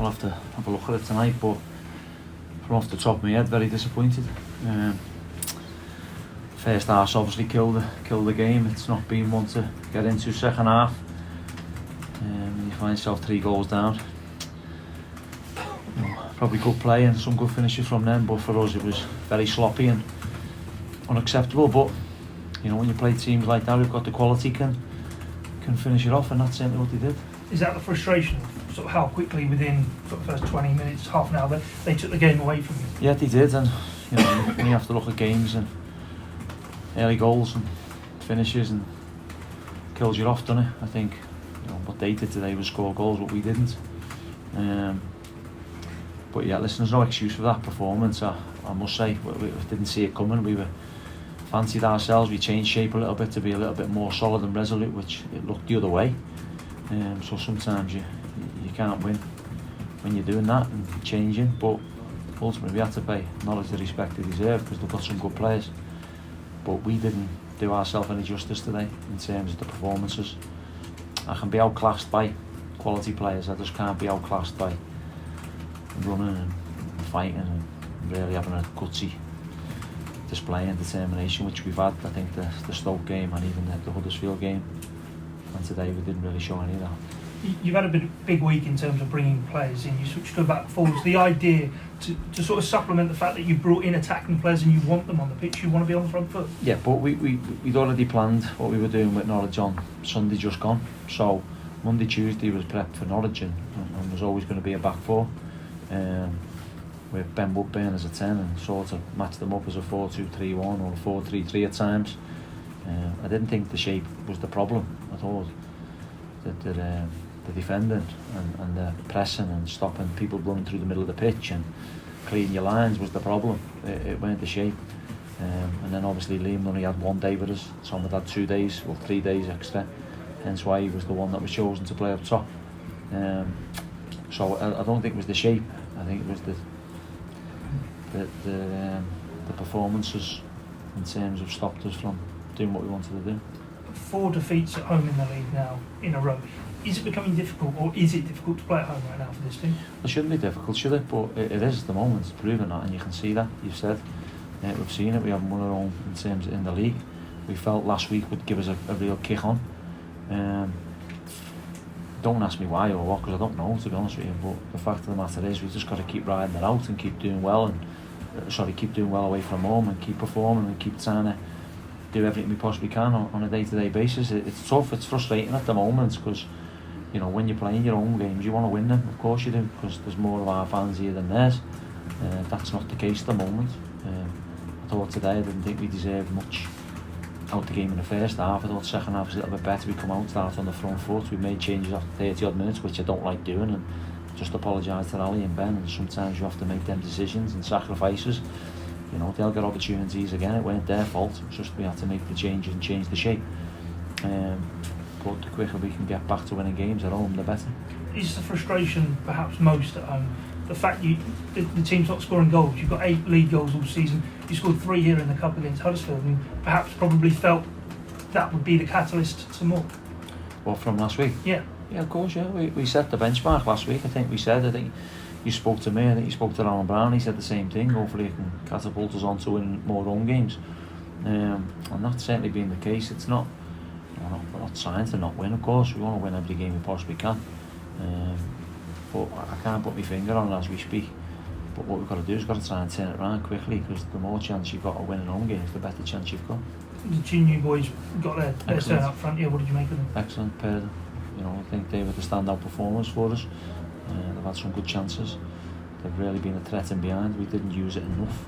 I'll have to have a look at it tonight, but from off the top of my head, very disappointed. First half obviously killed the game. It's not been one to get into second half. You find yourself 3 goals down. Probably good play and some good finishes from them, but for us it was very sloppy and unacceptable. But when you play teams like that who've got the quality, can finish it off, and that's certainly what they did. Is that the frustration of sort of how quickly within the first 20 minutes, half an hour, they took the game away from you? Yeah, they did, and when you have to look at games and early goals and finishes, and kills you off, doesn't it? I think what they did today was score goals, but we didn't. But yeah, listen, there's no excuse for that performance. I must say, we didn't see it coming. We fancied ourselves. We changed shape a little bit to be a little bit more solid and resolute, which it looked the other way. So sometimes you can't win when you're doing that and changing. But ultimately, we had to pay Norwich the respect they deserve because they've got some good players. But we didn't do ourselves any justice today in terms of the performances. I can be outclassed by quality players. I just can't be outclassed by running and fighting and really having a gutsy display and determination, which we've had. I think the Stoke game and even the Huddersfield game, and today we didn't really show any of that. You've had a big week in terms of bringing players in. You switched to back forwards. The idea to sort of supplement the fact that you brought in attacking players and you want them on the pitch, you want to be on the front foot. Yeah, but we'd already planned what we were doing with Norwich on Sunday just gone. So Monday, Tuesday was prep for Norwich, and there's always going to be a back four. With Ben Woodburn as a 10 and sort of match them up as a 4-2-3-1 or a 4-3-3 at times. I didn't think the shape was the problem at all. The defending and the pressing and stopping people running through the middle of the pitch and clearing your lines was the problem. It weren't the shape. And then obviously Liam only had 1 day with us. Tom had 2 days, well 3 days extra. Hence why he was the one that was chosen to play up top. So I don't think it was the shape. I think it was the performances in terms of stopped us from doing what we wanted to do. 4 defeats at home in the league now in a row. Is it becoming difficult, or is it difficult to play at home right now for this team? It shouldn't be difficult, should it? But it is at the moment. It's proven that, and you can see that. You've said we've seen it. We haven't won our own in terms in the league. We felt last week would give us a real kick on. Don't ask me why or what, because I don't know, to be honest with you. But the fact of the matter is, we've just got to keep riding it out and keep doing well, and keep doing well away from home, and keep performing and keep trying to do everything we possibly can on a day-to-day basis. It's tough. It's frustrating at the moment because when you're playing your own games, you want to win them. Of course you do, because there's more of our fans here than theirs. That's not the case at the moment. I thought today I didn't think we deserved much out the game in the first half. I thought second half was a little bit better. We come out, start on the front foot. We made changes after 30 odd minutes, which I don't like doing, and just apologise to Ali and Ben. And sometimes you have to make them decisions and sacrifices. They'll get opportunities again. It weren't their fault. It's just we had to make the changes and change the shape. But the quicker we can get back to winning games at home, the better. Is the frustration perhaps most at home the fact the team's not scoring goals? You've got 8 league goals all season. You scored 3 here in the cup against Huddersfield, and perhaps probably felt that would be the catalyst to more. What, from last week? Yeah. Yeah, of course. Yeah, we set the benchmark last week. I think you spoke to me. I think you spoke to Alan Brown. He said the same thing. Hopefully, it can catapult us on to win more home games. And that's certainly been the case. It's not. We're not trying to not win. Of course, we want to win every game we possibly can. But I can't put my finger on it as we speak. But what we've got to do is got to try and turn it around quickly, because the more chance you've got of winning home games, the better chance you've got. The 2 new boys got their turn up front here. What did you make of them? Excellent pair. I think they were the standout performers for us. They've had some good chances. They've really been a threat in behind. We didn't use it enough.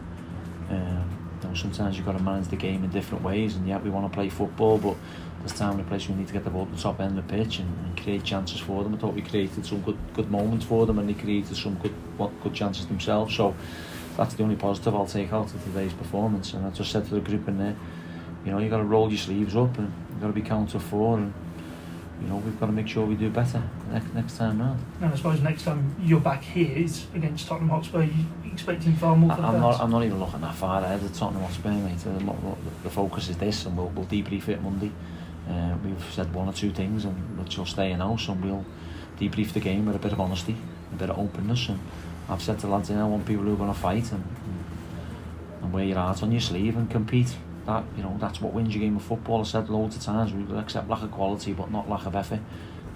Sometimes you've got to manage the game in different ways, and we want to play football, but there's time and a place we need to get the ball to the top end of the pitch and create chances for them. I thought we created some good moments for them, and they created some good chances themselves. So that's the only positive I'll take out of today's performance. And I just said to the group in there, you've got to roll your sleeves up, and you've got to be counter 4, and we've got to make sure we do better next time round. And I suppose next time you're back here is against Tottenham Hotspur. You're expecting far more for I'm not even looking that far ahead of Tottenham Hotspur, mate. The focus is this, and we'll debrief it Monday. We've said 1 or 2 things, and we'll just stay in house, and we'll debrief the game with a bit of honesty, a bit of openness, and I've said to the lads, I want people who are going to fight and wear your heart on your sleeve and compete. That, you know, that's what wins your game of football. I said loads of times, we will accept lack of quality but not lack of effort.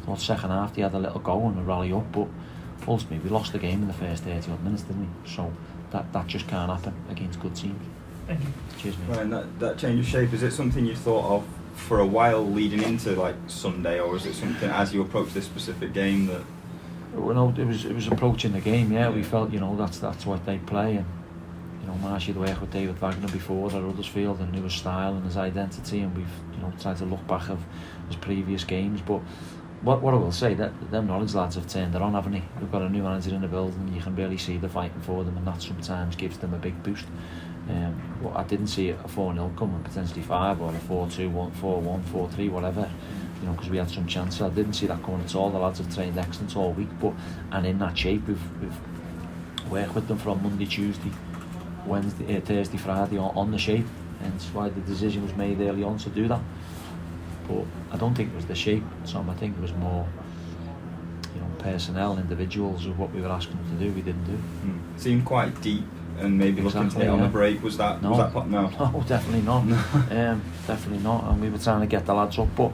So the second half they had a little go and a rally up, but ultimately we lost the game in the first 30 odd minutes, didn't we? So that just can't happen against good teams. Thank you. Cheers, mate. Well, and that change of shape, is it something you thought of for a while leading into like Sunday, or is it something as you approach this specific game that? Well, no, it was approaching the game. Yeah, we felt, you know, that's what they play, and you know, Marsh had worked with David Wagner before at Huddersfield and knew his style and his identity, and we've, you know, tried to look back of his previous games. But what I will say, that them Norwich lads have turned it on, haven't they? We've got a new manager in the building, you can really see the fighting for them, and that sometimes gives them a big boost. Well, I didn't see a 4-0 coming, potentially 5 or a 4-2, 4-1, 4-3, whatever, you know, because we had some chances. I didn't see that coming at all. The lads have trained excellent all week, and in that shape we've worked with them from Monday, Tuesday, Wednesday, Thursday, Friday on the shape, and that's why the decision was made early on to do that. But I don't think it was the shape, Tom. I think it was more, you know, personnel, individuals of what we were asking them to do, we didn't do. It seemed quite deep, and maybe looking to hit on the break. Was that no. Was that no? No, definitely not. Definitely not. And we were trying to get the lads up, but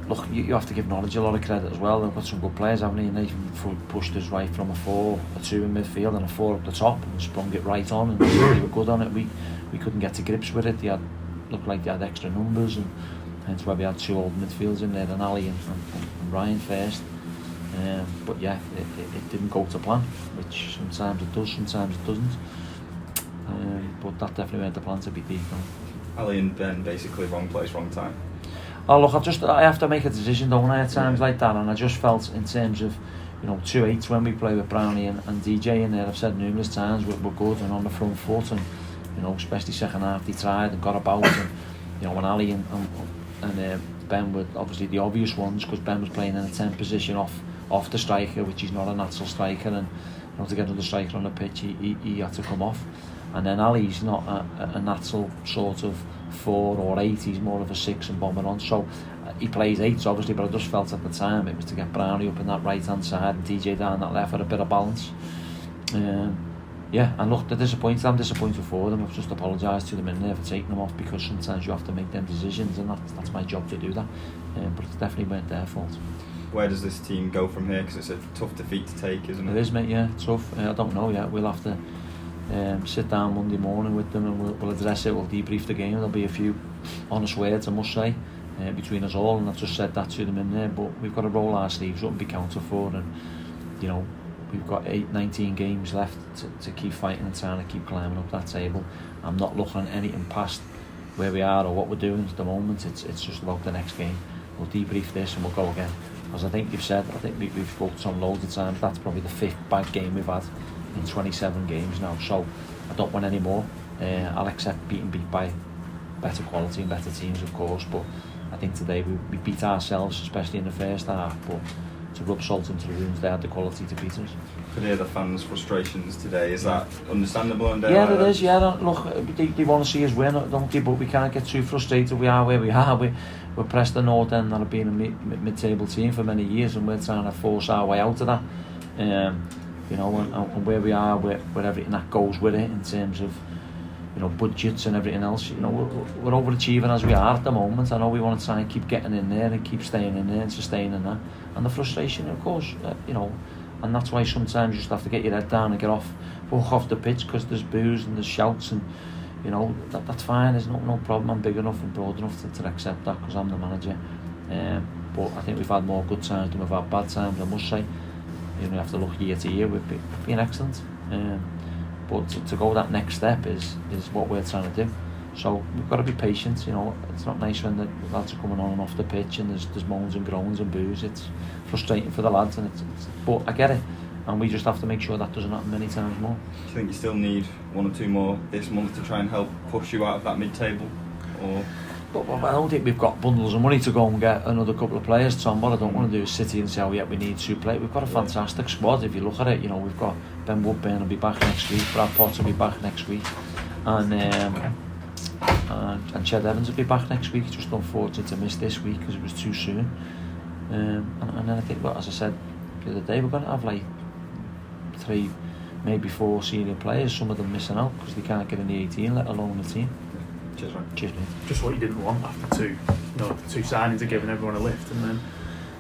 look, you have to give Norwich a lot of credit as well. They've got some good players, haven't they? And they've pushed us right from a 4, a 2 in midfield and a 4 up the top, and sprung it right on, and they were good on it. We couldn't get to grips with it. Looked like they had extra numbers, and hence why we had 2 old midfields in there, and Ali and Ryan first. But yeah, it didn't go to plan, which sometimes it does, sometimes it doesn't. But that definitely went to plan to be deep. Ali and Ben basically wrong place, wrong time. Oh look, I have to make a decision, don't I, at times like that, and I just felt in terms of, you know, 2-8 when we play with Brownie and DJ in there, I've said numerous times we're good and on the front foot, and you know, especially second half they tried and got about, and you know, when Ali and Ben were obviously the obvious ones, because Ben was playing in a 10 position off the striker, which he's not a natural striker, and you know, to get another striker on the pitch he had to come off. And then Ali's not a natural sort of 4 or 8, he's more of a 6 and bombing on, so he plays 8s obviously, but I just felt at the time it was to get Brownie up in that right hand side and DJ down that left for a bit of balance. Yeah, and look, I'm disappointed for them. I've just apologised to them in there for taking them off, because sometimes you have to make them decisions, and that's my job to do that, but it's definitely weren't their fault. Where does this team go from here? Because it's a tough defeat to take, isn't it? It is, mate, yeah, tough. I don't know yet. We'll have to sit down Monday morning with them, and we'll address it, we'll debrief the game. There'll be a few honest words, I must say, between us all, and I've just said that to them in there, but we've got to roll our sleeves up and be counted for, and you know, we've got 19 games left to keep fighting and trying to keep climbing up that table. I'm not looking at anything past where we are or what we're doing at the moment. It's just about the next game. We'll debrief this and we'll go again. As I think you've said, I think we've spoken to loads of times, that's probably the 5th bad game we've had in 27 games now, so I don't want any more. I'll accept being beat by better quality and better teams, of course, but I think today we beat ourselves, especially in the first half, but to rub salt into the wounds, they had the quality to beat us. Could hear the fans' frustrations today. Is that understandable? And yeah, it is. Yeah, look, they want to see us win, don't they? But we can't get too frustrated. We are where we are. We're Preston North End, that have been a mid-table team for many years, and we're trying to force our way out of that. You know, and where we are, with everything that goes with it in terms of, you know, budgets and everything else. You know, we're overachieving as we are at the moment. I know we want to try and keep getting in there and keep staying in there and sustaining that. And the frustration, of course, you know, and that's why sometimes you just have to get your head down and walk off the pitch, because there's boos and there's shouts, and you know, that's fine. There's no problem. I'm big enough and broad enough to accept that, because I'm the manager. But I think we've had more good times than we've had bad times, I must say. You know, you have to look year to year. We've been excellent. But to go that next step is what we're trying to do. So we've got to be patient. You know, it's not nice when the lads are coming on and off the pitch and there's moans and groans and boos. It's frustrating for the lads, and but I get it, and we just have to make sure that doesn't happen many times more. Do you think you still need 1 or 2 more this month to try and help push you out of that mid-table, or? But I don't think we've got bundles of money to go and get another couple of players, Tom. What I don't want to do is sit here and say, oh yeah, we need 2 players. We've got a fantastic squad. If you look at it, you know, we've got Ben Woodburn will be back next week, Brad Potts will be back next week, and Ched Evans will be back next week. It's just unfortunate to miss this week because it was too soon. and then I think, well, as I said the other day, we're going to have like 3, maybe 4 senior players, some of them missing out because they can't get in the 18, let alone the team. Cheers, mate. Cheers, mate. Just what you didn't want after 2 signings are giving everyone a lift, and then.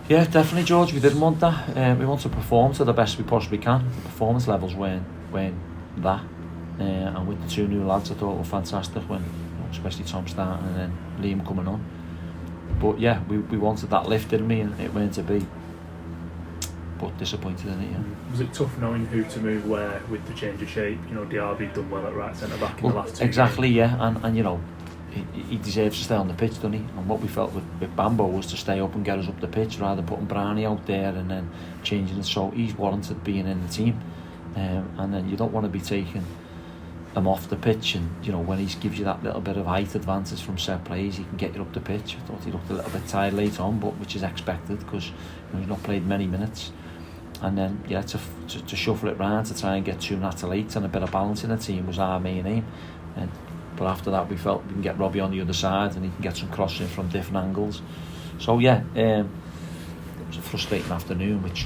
Yeah, definitely, George. We didn't want that. We want to perform to the best we possibly can. The performance levels weren't that. And with the 2 new lads, I thought were fantastic when, especially Tom starting and then Liam coming on. But yeah, we wanted that lift, didn't we? And it weren't to be. But disappointed in it, yeah. Was it tough knowing who to move where with the change of shape? Diaby done well at right centre back in the last 2 exactly, games. yeah. And he deserves to stay on the pitch, doesn't he? And what we felt with Bambo was to stay up and get us up the pitch rather than putting Brownie out there and then changing it. So he's warranted being in the team. And then you don't want to be taking him off the pitch, and when he gives you that little bit of height advantage from set plays, he can get you up the pitch. I thought he looked a little bit tired late on, but which is expected because he's not played many minutes. And then to shuffle it round to try and get 2 Nats late and a bit of balance in the team was our main aim. But after that, we felt we can get Robbie on the other side and he can get some crossing from different angles. So yeah, it was a frustrating afternoon, which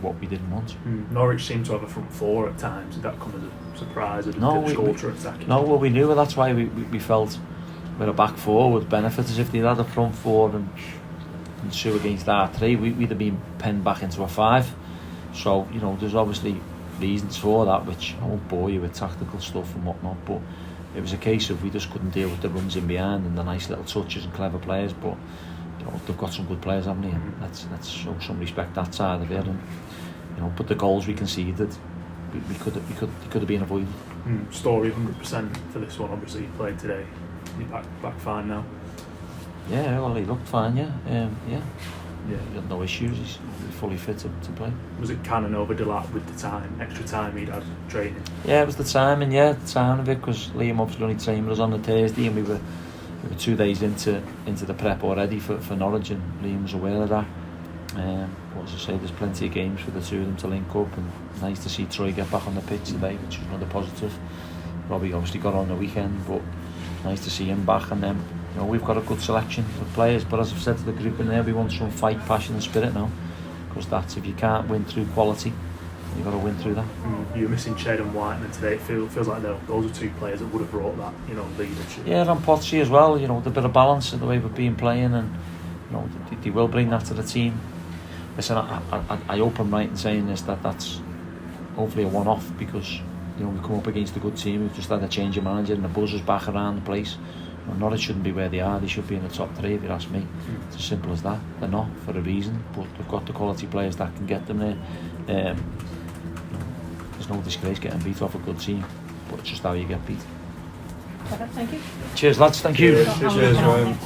what we didn't want. Norwich seemed to have a front 4 at times. Did that come as a surprise? No, we knew. That's why we felt with a back 4 would benefit us if they had a front 4 and 2 against our 3. We'd have been penned back into a 5. So there's obviously reasons for that, which I won't bore you with tactical stuff and whatnot, but it was a case of we just couldn't deal with the runs in behind and the nice little touches and clever players. But they've got some good players, haven't they? And let's show some respect that side of it. And but the goals we conceded, we could have been avoided. Story 100% for this one. Obviously, you played today. You're back fine now. Yeah, well, he looked fine. Yeah. He had no issues. He's fully fit to play. Was it Cannon over Delat with the extra time he'd had training? Yeah, it was the timing. Yeah, the timing of it, because Liam obviously only trained with us on the Thursday, and we were 2 days into the prep already for Norwich, and Liam was aware of that. But as I say, there's plenty of games for the 2 of them to link up, and nice to see Troy get back on the pitch today, which is another positive. Robbie obviously got on the weekend, but nice to see him back. And then we've got a good selection of players, but as I've said to the group in there, we want some fight, passion and spirit now, because that's, if you can't win through quality, you've got to win through that. You were missing Ched and Whiteman today. It feels like those are 2 players that would have brought that leadership. Yeah, and Potsy as well, the bit of balance in the way we've been playing, and they will bring that to the team. Listen, I hope I'm right in saying this, that's hopefully a one-off, because we come up against a good team. We've just had a change of manager and the buzz is back around the place. Norwich shouldn't be where they are. They should be in the top 3 if you ask me. It's as simple as that. They're not, for a reason, but they've got the quality players that can get them there. There's no disgrace getting beat off a good team, but it's just how you get beat. Thank you. Cheers lads, thank you. Cheers, Ryan.